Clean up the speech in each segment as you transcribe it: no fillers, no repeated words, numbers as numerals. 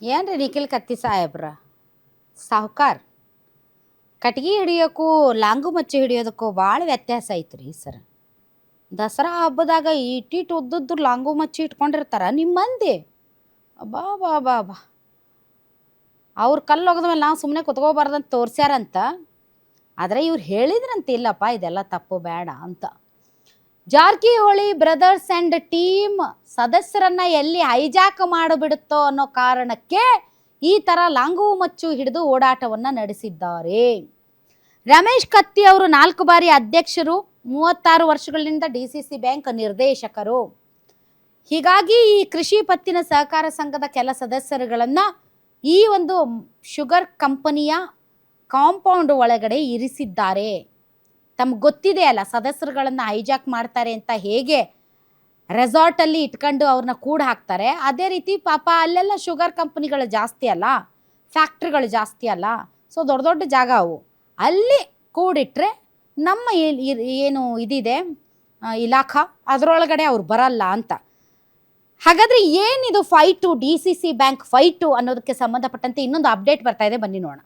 ಏನ್ರಿ ನಿಖಿಲ್ ಕತ್ತಿ ಸಾಹೇಬ್ರ ಸಾಹುಕಾರ್ ಕಟ್ಗಿ ಹಿಡಿಯೋಕ್ಕೂ ಲಾಂಗು ಮಚ್ಚಿ ಹಿಡಿಯೋದಕ್ಕೂ ಭಾಳ ವ್ಯತ್ಯಾಸ ಐತ್ರಿ ಸರ್. ದಸರಾ ಹಬ್ಬದಾಗ ಇಟ್ಟಿಟ್ಟು ಉದ್ದದ್ದು ಲಾಂಗು ಮಚ್ಚಿ ಇಟ್ಕೊಂಡಿರ್ತಾರ ನಿಮ್ಮ ಮಂದಿ. ಬಾ ಬಾ ಬಾ ಬಾ ಅವ್ರು ಕಲ್ಲು ಒಗದ್ಮೇಲೆ ನಾವು ಸುಮ್ಮನೆ ಕುತ್ಕೋಬಾರ್ದಂತ ತೋರ್ಸ್ಯಾರಂತ. ಆದರೆ ಇವ್ರು ಹೇಳಿದ್ರಂತ ಇಲ್ಲಪ್ಪ ಇದೆಲ್ಲ ತಪ್ಪು ಬೇಡ ಅಂತ. ಜಾರಕಿಹೊಳಿ ಬ್ರದರ್ಸ್ ಆ್ಯಂಡ್ ಟೀಮ್ ಸದಸ್ಯರನ್ನ ಎಲ್ಲಿ ಹೈಜಾಕ್ ಮಾಡಿಬಿಡುತ್ತೋ ಅನ್ನೋ ಕಾರಣಕ್ಕೆ ಈ ಥರ ಲಾಂಗು ಮಚ್ಚು ಹಿಡಿದು ಓಡಾಟವನ್ನು ನಡೆಸಿದ್ದಾರೆ. ರಮೇಶ್ ಕತ್ತಿ ಅವರು 4 ಬಾರಿ ಅಧ್ಯಕ್ಷರು, 36 ವರ್ಷಗಳಿಂದ DCC ಬ್ಯಾಂಕ್ ನಿರ್ದೇಶಕರು. ಹೀಗಾಗಿ ಈ ಕೃಷಿ ಪತ್ತಿನ ಸಹಕಾರ ಸಂಘದ ಕೆಲ ಸದಸ್ಯರುಗಳನ್ನು ಈ ಒಂದು ಶುಗರ್ ಕಂಪನಿಯ ಕಾಂಪೌಂಡ್ ಒಳಗಡೆ ಇರಿಸಿದ್ದಾರೆ. ತಮ್ಗೆ ಗೊತ್ತಿದೆ ಅಲ್ಲ ಸದಸ್ಯರುಗಳನ್ನು ಹೈಜಾಕ್ ಮಾಡ್ತಾರೆ ಅಂತ. ಹೇಗೆ ರೆಸಾರ್ಟಲ್ಲಿ ಇಟ್ಕೊಂಡು ಅವ್ರನ್ನ ಕೂಡ ಹಾಕ್ತಾರೆ, ಅದೇ ರೀತಿ ಪಾಪ ಅಲ್ಲೆಲ್ಲ ಶುಗರ್ ಕಂಪನಿಗಳು ಜಾಸ್ತಿ ಅಲ್ಲ, ಫ್ಯಾಕ್ಟ್ರಿಗಳು ಜಾಸ್ತಿ ಅಲ್ಲ. ಸೊ ದೊಡ್ಡ ದೊಡ್ಡ ಜಾಗ ಅವು, ಅಲ್ಲಿ ಕೂಡಿಟ್ರೆ ನಮ್ಮ ಏನು ಇದಿದೆ ಇಲಾಖಾ ಅದರೊಳಗಡೆ ಅವ್ರು ಬರಲ್ಲ ಅಂತ. ಹಾಗಾದರೆ ಏನಿದು ಫೈಟು, DCC ಬ್ಯಾಂಕ್ ಫೈಟು ಅನ್ನೋದಕ್ಕೆ ಸಂಬಂಧಪಟ್ಟಂತೆ ಇನ್ನೊಂದು ಅಪ್ಡೇಟ್ ಬರ್ತಾ ಇದೆ, ಬನ್ನಿ ನೋಡೋಣ.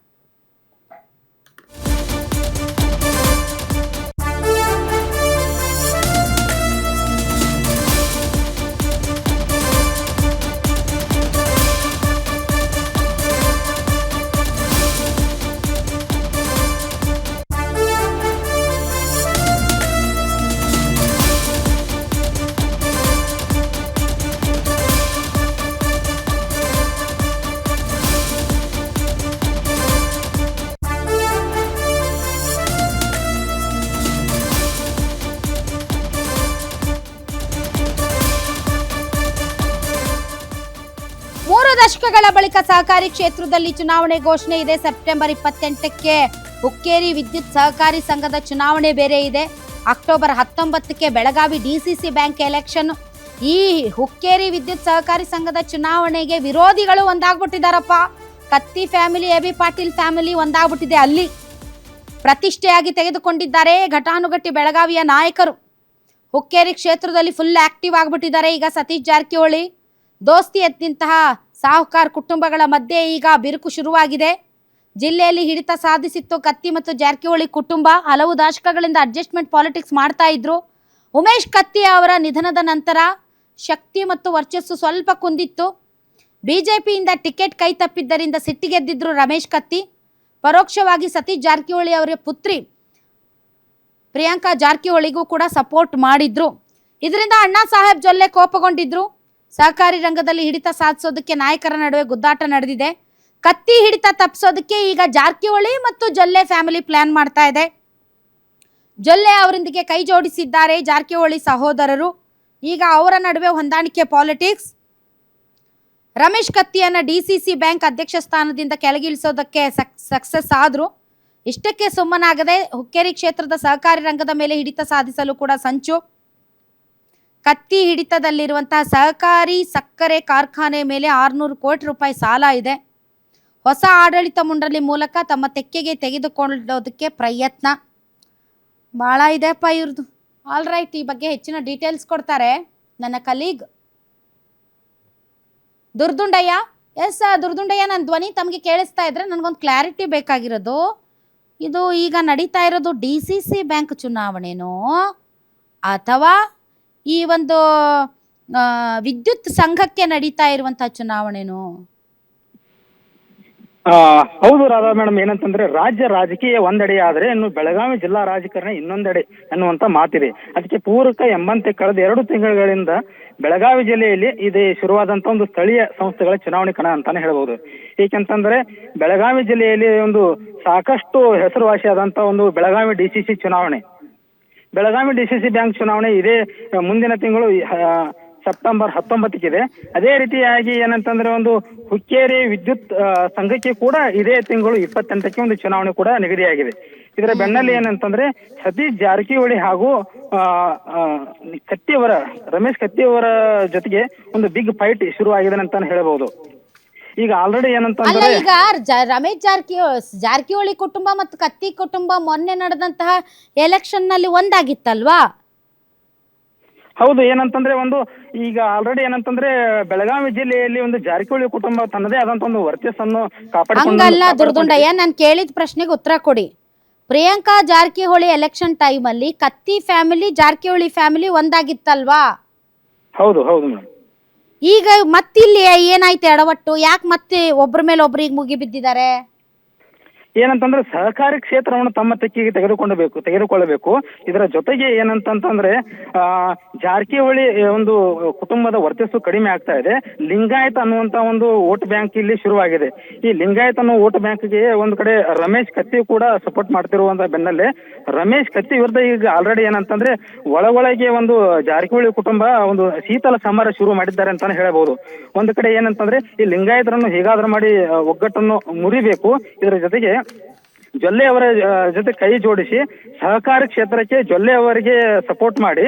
ದಶಕಗಳ ಬಳಿಕ ಸಹಕಾರಿ ಕ್ಷೇತ್ರದಲ್ಲಿ ಚುನಾವಣೆ ಘೋಷಣೆ ಇದೆ. ಸೆಪ್ಟೆಂಬರ್ 28ಕ್ಕೆ ಹುಕ್ಕೇರಿ ವಿದ್ಯುತ್ ಸಹಕಾರಿ ಸಂಘದ ಚುನಾವಣೆ ಬೇರೆ ಇದೆ. ಅಕ್ಟೋಬರ್ 19ಕ್ಕೆ ಬೆಳಗಾವಿ DCC ಬ್ಯಾಂಕ್ ಎಲೆಕ್ಷನ್. ಈ ಹುಕ್ಕೇರಿ ವಿದ್ಯುತ್ ಸಹಕಾರಿ ಸಂಘದ ಚುನಾವಣೆಗೆ ವಿರೋಧಿಗಳು ಒಂದಾಗ್ಬಿಟ್ಟಿದಾರಪ್ಪ. Katti family, AB Patil family ಒಂದಾಗ್ಬಿಟ್ಟಿದೆ. ಅಲ್ಲಿ ಪ್ರತಿಷ್ಠೆಯಾಗಿ ತೆಗೆದುಕೊಂಡಿದ್ದಾರೆ ಘಟಾನುಘಟಿ ಬೆಳಗಾವಿಯ ನಾಯಕರು. ಹುಕ್ಕೇರಿ ಕ್ಷೇತ್ರದಲ್ಲಿ ಫುಲ್ ಆಕ್ಟಿವ್ ಆಗ್ಬಿಟ್ಟಿದ್ದಾರೆ. ಈಗ ಸತೀಶ್ ಜಾರಕಿಹೊಳಿ ದೋಸ್ತಿ ಎತ್ತಿಂತಹ ಸಾಹುಕಾರ್ ಕುಟುಂಬಗಳ ಮಧ್ಯೆ ಈಗ ಬಿರುಕು ಶುರುವಾಗಿದೆ. ಜಿಲ್ಲೆಯಲ್ಲಿ ಹಿಡಿತ ಸಾಧಿಸಿತ್ತು ಕತ್ತಿ ಮತ್ತು ಜಾರಕಿಹೊಳಿ ಕುಟುಂಬ. ಹಲವು ದಶಕಗಳಿಂದ ಅಡ್ಜಸ್ಟ್ಮೆಂಟ್ ಪಾಲಿಟಿಕ್ಸ್ ಮಾಡ್ತಾ ಇದ್ರು. ಉಮೇಶ್ ಕತ್ತಿ ಅವರ ನಿಧನದ ನಂತರ ಶಕ್ತಿ ಮತ್ತು ವರ್ಚಸ್ಸು ಸ್ವಲ್ಪ ಕುಂದಿತ್ತು. BJPಯಿಂದ ಟಿಕೆಟ್ ಕೈ ತಪ್ಪಿದ್ದರಿಂದ ಸಿಟ್ಟಿಗೆದ್ದಿದ್ರು ರಮೇಶ್ ಕತ್ತಿ. ಪರೋಕ್ಷವಾಗಿ ಸತೀಶ್ ಜಾರಕಿಹೊಳಿ ಅವರ ಪುತ್ರಿ ಪ್ರಿಯಾಂಕಾ ಜಾರಕಿಹೊಳಿಗೂ ಕೂಡ ಸಪೋರ್ಟ್ ಮಾಡಿದ್ರು. ಇದರಿಂದ ಅಣ್ಣಾ ಸಾಹೇಬ್ ಜೊಲ್ಲೆ ಕೋಪಗೊಂಡಿದ್ರು. ಸಹಕಾರಿ ರಂಗದಲ್ಲಿ ಹಿಡಿತ ಸಾಧಿಸೋದಕ್ಕೆ ನಾಯಕರ ನಡುವೆ ಗುದ್ದಾಟ ನಡೆದಿದೆ. ಕತ್ತಿ ಹಿಡಿತ ತಪ್ಪಿಸೋದಕ್ಕೆ ಈಗ ಜಾರಕಿಹೊಳಿ ಮತ್ತು ಜೊಲ್ಲೆ ಫ್ಯಾಮಿಲಿ ಪ್ಲಾನ್ ಮಾಡ್ತಾ ಇದೆ. ಜೊಲ್ಲೆ ಅವರೊಂದಿಗೆ ಕೈ ಜೋಡಿಸಿದ್ದಾರೆ ಜಾರಕಿಹೊಳಿ ಸಹೋದರರು. ಈಗ ಅವರ ನಡುವೆ ಹೊಂದಾಣಿಕೆ ಪಾಲಿಟಿಕ್ಸ್. ರಮೇಶ್ ಕತ್ತಿಯನ್ನ DCC ಬ್ಯಾಂಕ್ ಅಧ್ಯಕ್ಷ ಸ್ಥಾನದಿಂದ ಕೆಳಗಿಳಿಸೋದಕ್ಕೆ ಸಕ್ಸಸ್ ಆದ್ರು. ಇಷ್ಟಕ್ಕೆ ಸುಮ್ಮನಾಗದೆ ಹುಕ್ಕೇರಿ ಕ್ಷೇತ್ರದ ಸಹಕಾರಿ ರಂಗದ ಮೇಲೆ ಹಿಡಿತ ಸಾಧಿಸಲು ಕೂಡ ಸಂಚು. ಕತ್ತಿ ಹಿಡಿತದಲ್ಲಿರುವಂತಹ ಸಹಕಾರಿ ಸಕ್ಕರೆ ಕಾರ್ಖಾನೆ ಮೇಲೆ 600 ಕೋಟಿ ರೂಪಾಯಿ ಸಾಲ ಇದೆ. ಹೊಸ ಆಡಳಿತ ಮಂಡಳಿ ಮೂಲಕ ತಮ್ಮ ತೆಕ್ಕೆಗೆ ತೆಗೆದುಕೊಳ್ಳೋದಕ್ಕೆ ಪ್ರಯತ್ನ. ಭಾಳ ಇದೆಪ್ಪ ಇವ್ರದ್ದು. ಆಲ್ ರೈಟ್, ಈ ಬಗ್ಗೆ ಹೆಚ್ಚಿನ ಡೀಟೇಲ್ಸ್ ಕೊಡ್ತಾರೆ ನನ್ನ ಕಲೀಗ್ ದುರ್ದುಂಡಯ್ಯ. ಎಸ್ ದುರ್ದುಂಡಯ್ಯ, ನನ್ನ ಧ್ವನಿ ತಮಗೆ ಕೇಳಿಸ್ತಾ ಇದ್ರೆ ನನಗೊಂದು ಕ್ಲಾರಿಟಿ ಬೇಕಾಗಿರೋದು. ಇದು ಈಗ ನಡೀತಾ ಇರೋದು DCC ಬ್ಯಾಂಕ್ ಚುನಾವಣೆನೋ ಅಥವಾ ಈ ಒಂದು ವಿದ್ಯುತ್ ಸಂಘಕ್ಕೆ ನಡೀತಾ ಇರುವಂತಹ ಚುನಾವಣೆನೋ? ಹೌದು ರಾಧಾ ಮೇಡಮ್, ಏನಂತಂದ್ರೆ ರಾಜ್ಯ ರಾಜಕೀಯ ಒಂದೆಡೆ ಆದ್ರೆ ಇನ್ನು ಬೆಳಗಾವಿ ಜಿಲ್ಲಾ ರಾಜಕಾರಣ ಇನ್ನೊಂದೆಡೆ ಅನ್ನುವಂತ ಮಾತಿದೆ. ಅದಕ್ಕೆ ಪೂರಕ ಎಂಬಂತೆ ಕಳೆದ 2 ತಿಂಗಳುಗಳಿಂದ ಬೆಳಗಾವಿ ಜಿಲ್ಲೆಯಲ್ಲಿ ಇದೆ ಶುರುವಾದಂತ ಒಂದು ಸ್ಥಳೀಯ ಸಂಸ್ಥೆಗಳ ಚುನಾವಣೆ ಕಣ ಅಂತಾನೆ ಹೇಳ್ಬಹುದು. ಏಕೆಂತಂದ್ರೆ ಬೆಳಗಾವಿ ಜಿಲ್ಲೆಯಲ್ಲಿ ಒಂದು ಸಾಕಷ್ಟು ಹೆಸರುವಾಸಿಯಾದಂತ ಒಂದು ಬೆಳಗಾವಿ DCC ಚುನಾವಣೆ, ಬೆಳಗಾವಿ DCC ಬ್ಯಾಂಕ್ ಚುನಾವಣೆ ಇದೇ ಮುಂದಿನ ತಿಂಗಳು ಸೆಪ್ಟೆಂಬರ್ 19ಕ್ಕಿದೆ. ಅದೇ ರೀತಿಯಾಗಿ ಏನಂತಂದ್ರೆ ಒಂದು ಹುಕ್ಕೇರಿ ವಿದ್ಯುತ್ ಸಂಘಕ್ಕೆ ಕೂಡ ಇದೇ ತಿಂಗಳು 28ಕ್ಕೆ ಒಂದು ಚುನಾವಣೆ ಕೂಡ ನಿಗದಿಯಾಗಿದೆ. ಇದರ ಬೆನ್ನಲ್ಲಿ ಏನಂತಂದ್ರೆ ಸತೀಶ್ ಜಾರಕಿಹೊಳಿ ಹಾಗೂ ಕತ್ತಿಯವರ ರಮೇಶ್ ಕತ್ತಿಯವರ ಜೊತೆಗೆ ಒಂದು ಬಿಗ್ ಫೈಟ್ ಶುರುವಾಗಿದೆ ಅಂತಾನೆ ಹೇಳಬಹುದು. ಈಗ ಆಲ್ರೆಡಿ ಏನಂತಂದ್ರೆ ಈಗ ರಮೇಶ್ ಜಾರಕಿಹೊಳಿ ಕುಟುಂಬ ಮತ್ತು ಕತ್ತಿ ಕುಟುಂಬ ಮೊನ್ನೆ ನಡೆದಂತಹ ಎಲೆಕ್ಷನ್ ನಲ್ಲಿ ಒಂದಾಗಿತ್ತಲ್ವಾ? ಹೌದು, ಏನಂತಂದ್ರೆ ಒಂದು ಈಗ ಆಲ್ರೆಡಿ ಏನಂತಂದ್ರೆ ಬೆಳಗಾವಿ ಜಿಲ್ಲೆಯಲ್ಲಿ ಒಂದು ಜಾರಕಿಹೊಳಿ ಕುಟುಂಬ ತನ್ನದೇ ಆದಂತ ಒಂದು ವರ್ಚಸ್ಸನ್ನು ಹಂಗಲ್ಲ ದುರ್ದುಂಡಯ್ಯ, ನಾನು ಕೇಳಿದ ಪ್ರಶ್ನೆಗೆ ಉತ್ತರ ಕೊಡಿ. ಪ್ರಿಯಾಂಕಾ ಜಾರಕಿಹೊಳಿ ಎಲೆಕ್ಷನ್ ಟೈಮಲ್ಲಿ ಕತ್ತಿ ಫ್ಯಾಮಿಲಿ ಜಾರಕಿಹೊಳಿ ಫ್ಯಾಮಿಲಿ ಒಂದಾಗಿತ್ತಲ್ವಾ? ಹೌದು ಹೌದು ಮೇಡಮ್. ಈಗ ಮತ್ತಿಲ್ಲಿ ಏನಾಯ್ತು ಎಡವಟ್ಟು? ಯಾಕೆ ಮತ್ತೆ ಒಬ್ರ ಮೇಲೆ ಒಬ್ರಿಗೆ ಮುಗಿ ಬಿದ್ದಿದ್ದಾರೆ? ಏನಂತಂದ್ರೆ ಸಹಕಾರಿ ಕ್ಷೇತ್ರವನ್ನು ತಮ್ಮ ತೆಕ್ಕಿಗೆ ತೆಗೆದುಕೊಳ್ಳಬೇಕು. ಇದರ ಜೊತೆಗೆ ಏನಂತಂದ್ರೆ ಜಾರಕಿಹೊಳಿ ಒಂದು ಕುಟುಂಬದ ವರ್ಚಸ್ಸು ಕಡಿಮೆ ಆಗ್ತಾ ಇದೆ. ಲಿಂಗಾಯತ್ ಅನ್ನುವಂತ ಒಂದು ವೋಟ್ ಬ್ಯಾಂಕ್ ಇಲ್ಲಿ ಶುರುವಾಗಿದೆ. ಈ ಲಿಂಗಾಯತ್ ಅನ್ನೋ ವೋಟ್ ಬ್ಯಾಂಕ್ಗೆ ಒಂದು ಕಡೆ ರಮೇಶ್ ಕತ್ತಿ ಕೂಡ ಸಪೋರ್ಟ್ ಮಾಡ್ತಿರುವಂತ ಬೆನ್ನಲ್ಲೇ ರಮೇಶ್ ಕತ್ತಿ ವಿರುದ್ಧ ಈಗ ಆಲ್ರೆಡಿ ಏನಂತಂದ್ರೆ ಒಳಗೆ ಒಂದು ಜಾರಕಿಹೊಳಿ ಕುಟುಂಬ ಒಂದು ಶೀತಲ ಸಮರ ಶುರು ಮಾಡಿದ್ದಾರೆ ಅಂತಾನೆ ಹೇಳಬಹುದು. ಒಂದು ಕಡೆ ಏನಂತಂದ್ರೆ ಈ ಲಿಂಗಾಯತರನ್ನು ಹೇಗಾದ್ರೂ ಮಾಡಿ ಒಗ್ಗಟ್ಟನ್ನು ಮುರಿಬೇಕು. ಇದರ ಜೊತೆಗೆ ಜೊಲ್ಲೆ ಅವರ ಜೊತೆ ಕೈ ಜೋಡಿಸಿ ಸಹಕಾರಿ ಕ್ಷೇತ್ರಕ್ಕೆ ಜೊಲ್ಲೆ ಅವರಿಗೆ ಸಪೋರ್ಟ್ ಮಾಡಿ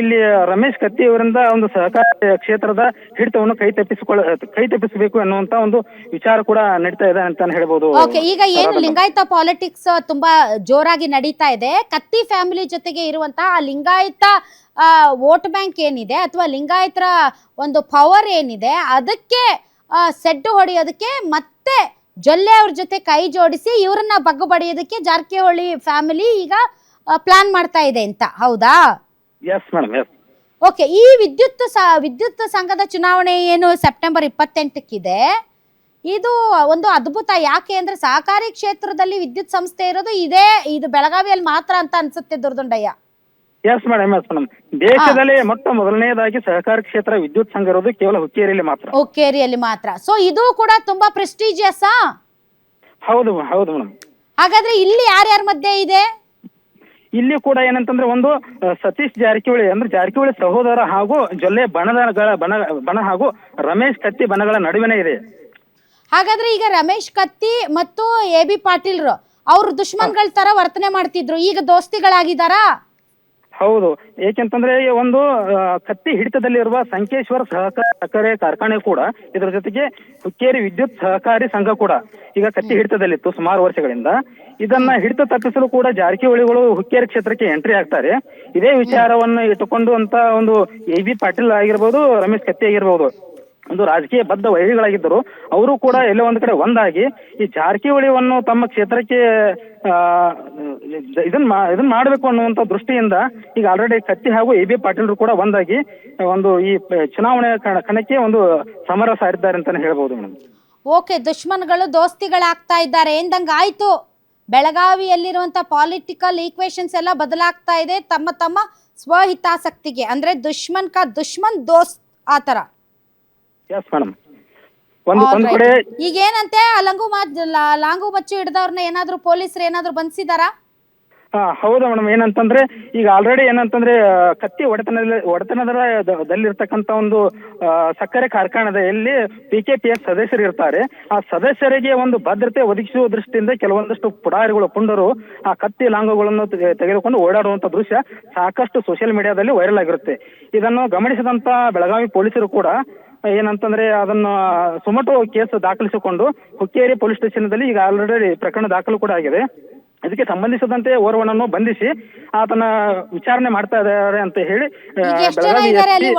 ಇಲ್ಲಿ ರಮೇಶ್ ಕತ್ತಿ ಅವರಿಂದ ಒಂದು ಸಹಕಾರ ಕ್ಷೇತ್ರದ ಹಿಡಿತವನ್ನು ಕೈ ತಪ್ಪಿಸಬೇಕು ಅನ್ನುವಂತ ಒಂದು ವಿಚಾರ ಕೂಡ ನಡೀತಾ ಇದೆ ಅಂತಾನೆ ಹೇಳ್ಬೋದು. ಓಕೆ, ಈಗ ಏನು ಲಿಂಗಾಯತ ಪಾಲಿಟಿಕ್ಸ್ ತುಂಬಾ ಜೋರಾಗಿ ನಡೀತಾ ಇದೆ. ಕತ್ತಿ ಫ್ಯಾಮಿಲಿ ಜೊತೆಗೆ ಇರುವಂತಹ ಆ ಲಿಂಗಾಯತ ವೋಟ್ ಬ್ಯಾಂಕ್ ಏನಿದೆ ಅಥವಾ ಲಿಂಗಾಯತರ ಒಂದು ಪವರ್ ಏನಿದೆ ಅದಕ್ಕೆ ಸೆಡ್ಡು ಹೊಡೆಯೋದಕ್ಕೆ ಮತ್ತೆ ಜೊಲ್ಲೆ ಅವ್ರ ಜೊತೆ ಕೈ ಜೋಡಿಸಿ ಇವರನ್ನ ಬಗ್ಗು ಬಡಿಯೋದಕ್ಕೆ ಜಾರಕಿಹೊಳಿ ಫ್ಯಾಮಿಲಿ ಈಗ ಪ್ಲಾನ್ ಮಾಡ್ತಾ ಇದೆ ಅಂತ, ಹೌದಾ? S madam, S. ಓಕೆ, ಈ ವಿದ್ಯುತ್ ಸಂಘದ ಚುನಾವಣೆ ಏನು ಸೆಪ್ಟೆಂಬರ್ 28ಕ್ಕಿದೆ, ಇದು ಒಂದು ಅದ್ಭುತ. ಯಾಕೆ ಅಂದ್ರೆ ಸಹಕಾರಿ ಕ್ಷೇತ್ರದಲ್ಲಿ ವಿದ್ಯುತ್ ಸಂಸ್ಥೆ ಇರೋದು ಇದು ಬೆಳಗಾವಿಯಲ್ಲಿ ಮಾತ್ರ ಅಂತ ಅನ್ಸುತ್ತೆ Durdundayya. Yes madam, yes madam. ದೇಶದಲ್ಲಿ ಮೊದಲನೇದಾಗಿ ಸಹಕಾರಿ ಕ್ಷೇತ್ರ ವಿದ್ಯುತ್ ಸಂಘ ಇರೋದು ಕೇವಲ ಹುಕ್ಕೇರಿಯಲ್ಲಿ ಮಾತ್ರ. ಸೊ ಇದು ಕೂಡ ತುಂಬಾ ಪ್ರೆಸ್ಟೀಜಿಯಸ್. ಹೌದು ಹೌದು ಮೇಡಮ್. ಹಾಗಾದ್ರೆ ಇಲ್ಲಿ ಯಾರ್ಯಾರ ಮಧ್ಯೆ ಇದೆ? ಇಲ್ಲಿ ಕೂಡ ಏನಂತಂದ್ರೆ ಒಂದು ಸತೀಶ್ ಜಾರಕಿಹೊಳಿ ಅಂದ್ರೆ ಜಾರಕಿಹೊಳಿ ಸಹೋದರ ಹಾಗೂ ಜೊಲ್ಲೆ ಬಣ ಹಾಗೂ ರಮೇಶ್ ಕತ್ತಿ ಬಣಗಳ ನಡುವಿನ ಇದೆ. ಹಾಗಾದ್ರೆ ಈಗ ರಮೇಶ್ ಕತ್ತಿ ಮತ್ತು AB ಪಾಟೀಲ್ರು ಅವ್ರು ದುಶ್ಮನ್ಗಳ ತರ ವರ್ತನೆ ಮಾಡ್ತಿದ್ರು, ಈಗ ದೋಸ್ತಿಗಳಾಗಿದ್ದಾರಾ? ಹೌದು, ಏಕೆಂತಂದ್ರೆ ಒಂದು ಕತ್ತಿ ಹಿಡಿತದಲ್ಲಿರುವ ಸಂಕೇಶ್ವರ ಸಹಕಾರಿ ಕಾರ್ಖಾನೆ ಕೂಡ, ಇದರ ಜೊತೆಗೆ ಹುಕ್ಕೇರಿ ವಿದ್ಯುತ್ ಸಹಕಾರಿ ಸಂಘ ಕೂಡ ಈಗ ಕತ್ತಿ ಹಿಡಿತದಲ್ಲಿತ್ತು ಸುಮಾರು ವರ್ಷಗಳಿಂದ. ಇದನ್ನ ಹಿಡಿತ ತಪ್ಪಿಸಲು ಕೂಡ ಜಾರಕಿಹೊಳಿಗಳು ಹುಕ್ಕೇರಿ ಕ್ಷೇತ್ರಕ್ಕೆ ಎಂಟ್ರಿ ಆಗ್ತಾರೆ. ಇದೇ ವಿಚಾರವನ್ನು ಇಟ್ಟುಕೊಂಡು ಅಂತ ಒಂದು AB ಪಾಟೀಲ್ ಆಗಿರ್ಬೋದು, ರಮೇಶ್ ಕತ್ತಿ ಆಗಿರ್ಬೋದು, ಒಂದು ರಾಜಕೀಯ ಬದ್ಧ ವೈರಿಗಳಾಗಿದ್ದರು. ಅವರು ಕೂಡ ಎಲ್ಲೋ ಒಂದು ಕಡೆ ಒಂದಾಗಿ ಈ ಜಾರಕಿಹೊಳಿಯನ್ನು ತಮ್ಮ ಕ್ಷೇತ್ರಕ್ಕೆ ಇದನ್ನ ಮಾಡಬೇಕು ಅನ್ನುವಂತ ದೃಷ್ಟಿಯಿಂದ ಈಗ ಆಲ್ರೆಡಿ ಕತ್ತಿ ಹಾಗೂ AB ಪಾಟೀಲ್ರು ಕೂಡ ಒಂದಾಗಿ ಒಂದು ಈ ಚುನಾವಣೆ ಕಣಕ್ಕೆ ಒಂದು ಸಮರ ಸಾರಿದ್ದಾರೆ ಅಂತಾನೆ ಹೇಳ್ಬೋದು ಮೇಡಮ್. ಓಕೆ, ದುಶ್ಮನ್ಗಳು ದೋಸ್ತಿಗಳಾಗ್ತಾ ಇದ್ದಾರೆ ಎಂದಂಗ ಆಯ್ತು. ಬೆಳಗಾವಿಯಲ್ಲಿರುವಂತ ಪಾಲಿಟಿಕಲ್ ಈಕ್ವೇಶನ್ಸ್ ಎಲ್ಲ ಬದಲಾಗ್ತಾ ಇದೆ ತಮ್ಮ ತಮ್ಮ ಸ್ವಹಿತಾಸಕ್ತಿಗೆ. ಅಂದ್ರೆ ದುಶ್ಮನ್ ಕಾ ದುಶ್ಮನ್ ದೋಸ್ತ್ ಆತರ. Yes madam. ಒಂದು ಕಡೆ ಈಗ ಏನಂತೆ ಲಾಂಗು ಮಚ್ಚು ಹಿಡಿದವ್ರನ್ನ ಏನಾದ್ರು ಪೊಲೀಸರು ಏನಾದ್ರು ಬಂಧಿಸಿದಾರಾ? ಹೌದು ಮೇಡಮ್. ಏನಂತಂದ್ರೆ ಈಗ ಆಲ್ರೆಡಿ ಏನಂತಂದ್ರೆ ಕತ್ತಿ ಒಡೆತನದಲ್ಲಿರ್ತಕ್ಕಂಥ ಒಂದು ಸಕ್ಕರೆ ಕಾರ್ಖಾನೆಯಲ್ಲಿ PKPS ಸದಸ್ಯರು ಇರ್ತಾರೆ. ಆ ಸದಸ್ಯರಿಗೆ ಒಂದು ಭದ್ರತೆ ಒದಗಿಸುವ ದೃಷ್ಟಿಯಿಂದ ಕೆಲವೊಂದಷ್ಟು ಪುಂಡರು ಆ ಕತ್ತಿ ಲಾಂಗುಗಳನ್ನು ತೆಗೆದುಕೊಂಡು ಓಡಾಡುವಂತ ದೃಶ್ಯ ಸಾಕಷ್ಟು ಸೋಷಿಯಲ್ ಮೀಡಿಯಾದಲ್ಲಿ ವೈರಲ್ ಆಗಿರುತ್ತೆ. ಇದನ್ನು ಗಮನಿಸಿದಂತ ಬೆಳಗಾವಿ ಪೊಲೀಸರು ಕೂಡ ಏನಂತಂದ್ರೆ ಅದನ್ನು ಸುಮಟೋ ಕೇಸ್ ದಾಖಲಿಸಿಕೊಂಡು ಹುಕ್ಕೇರಿ ಪೊಲೀಸ್ ಸ್ಟೇಷನ್ದಲ್ಲಿ ಈಗ ಆಲ್ರೆಡಿ ಪ್ರಕರಣ ದಾಖಲು ಕೂಡ ಆಗಿದೆ. ಇದಕ್ಕೆ ಸಂಬಂಧಿಸಿದಂತೆ ಓರ್ವನನ್ನು ಬಂಧಿಸಿ ಆತನ ವಿಚಾರಣೆ ಮಾಡ್ತಾ ಇದ್ದಾರೆ ಅಂತ ಹೇಳಿ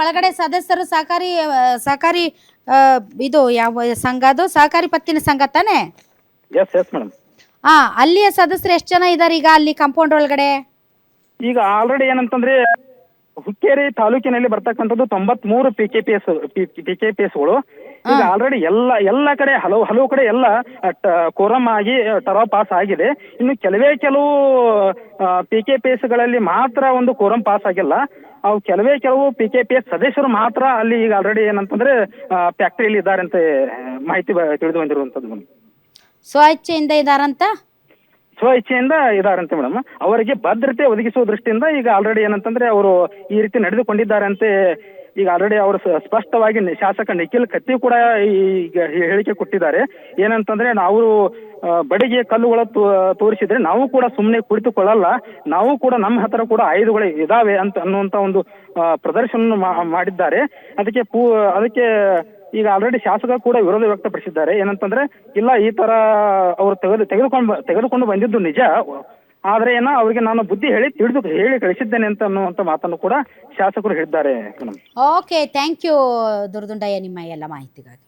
ಒಳಗಡೆ ಸದಸ್ಯರು ಸಹಕಾರಿ ಇದು ಯಾವ ಸಂಘ, ಅದು ಸಹಕಾರಿ ಪತ್ತಿನ ಸಂಘ ತಾನೆ? Yes yes madam. ಅಲ್ಲಿಯ ಸದಸ್ಯರು ಎಷ್ಟು ಜನ ಇದಾರೆ ಈಗ ಅಲ್ಲಿ ಕಾಂಪೌಂಡ್ ಒಳಗಡೆ? ಈಗ ಆಲ್ರೆಡಿ ಏನಂತಂದ್ರೆ ಹುಕ್ಕೇರಿ ತಾಲೂಕಿನಲ್ಲಿ ಬರ್ತಕ್ಕಂಥದ್ದು 93 PKPSಗಳು ಈಗ ಆಲ್ರೆಡಿ ಎಲ್ಲ ಕಡೆ ಹಲವು ಕಡೆ ಎಲ್ಲ ಕೋರಂ ಆಗಿ ಟರಾ ಪಾಸ್ ಆಗಿದೆ. ಇನ್ನು ಕೆಲವು PKPSಗಳಲ್ಲಿ ಮಾತ್ರ ಒಂದು ಕೋರಂ ಪಾಸ್ ಆಗಿಲ್ಲ. ಅವು ಕೆಲವು PKPS ಸದಸ್ಯರು ಮಾತ್ರ ಅಲ್ಲಿ ಈಗ ಆಲ್ರೆಡಿ ಏನಂತಂದ್ರೆ ಫ್ಯಾಕ್ಟರಿಯಲ್ಲಿ ಇದ್ದಾರೆ ಅಂತ ಮಾಹಿತಿ ತಿಳಿದು ಬಂದಿರುವಂತದ್ದು. ಸ್ವಇಚ್ಛೆಯಿಂದ ಇದಾರಂತ? ಸ್ವಇಚ್ಛೆಯಿಂದ ಇದಾರಂತೆ ಮೇಡಮ್. ಅವರಿಗೆ ಭದ್ರತೆ ಒದಗಿಸುವ ದೃಷ್ಟಿಯಿಂದ ಈಗ ಆಲ್ರೆಡಿ ಏನಂತಂದ್ರೆ ಅವರು ಈ ರೀತಿ ನಡೆದುಕೊಂಡಿದ್ದಾರೆ ಅಂತೆ ಈಗ ಆಲ್ರೆಡಿ ಅವರು ಸ್ಪಷ್ಟವಾಗಿ ಶಾಸಕ ನಿಖಿಲ್ ಕತ್ತಿ ಕೂಡ ಈಗ ಹೇಳಿಕೆ ಕೊಟ್ಟಿದ್ದಾರೆ. ಏನಂತಂದ್ರೆ ನಾವು ಬಡಿಗೆ ಕಲ್ಲುಗಳ ತೋರಿಸಿದ್ರೆ ನಾವು ಕೂಡ ಸುಮ್ಮನೆ ಕುಳಿತುಕೊಳ್ಳಲ್ಲ, ನಾವು ಕೂಡ ನಮ್ಮ ಹತ್ರ ಕೂಡ ಆಯುಧಗಳು ಇದಾವೆ ಅನ್ನುವಂತ ಒಂದು ಪ್ರದರ್ಶನ ಮಾಡಿದ್ದಾರೆ. ಅದಕ್ಕೆ ಈಗ ಆಲ್ರೆಡಿ ಶಾಸಕ ಕೂಡ ವಿರೋಧ ವ್ಯಕ್ತಪಡಿಸಿದ್ದಾರೆ. ಏನಂತಂದ್ರೆ ಇಲ್ಲ, ಈ ತರ ಅವರು ತೆಗೆದುಕೊಂಡು ಬಂದಿದ್ದು ನಿಜ, ಆದ್ರೆ ಏನೋ ಅವರಿಗೆ ನಾನು ಬುದ್ಧಿ ಹೇಳಿ ಕಳಿಸಿದ್ದೇನೆ ಅಂತ ಅನ್ನುವಂತ ಮಾತನ್ನು ಕೂಡ ಶಾಸಕರು ಹೇಳಿದ್ದಾರೆ ಮೇಡಮ್. ಓಕೆ, ಥ್ಯಾಂಕ್ ಯು ದುರ್ದುಂಡಯ್ಯ ನಿಮ್ಮ ಎಲ್ಲ ಮಾಹಿತಿಗಾಗಿ.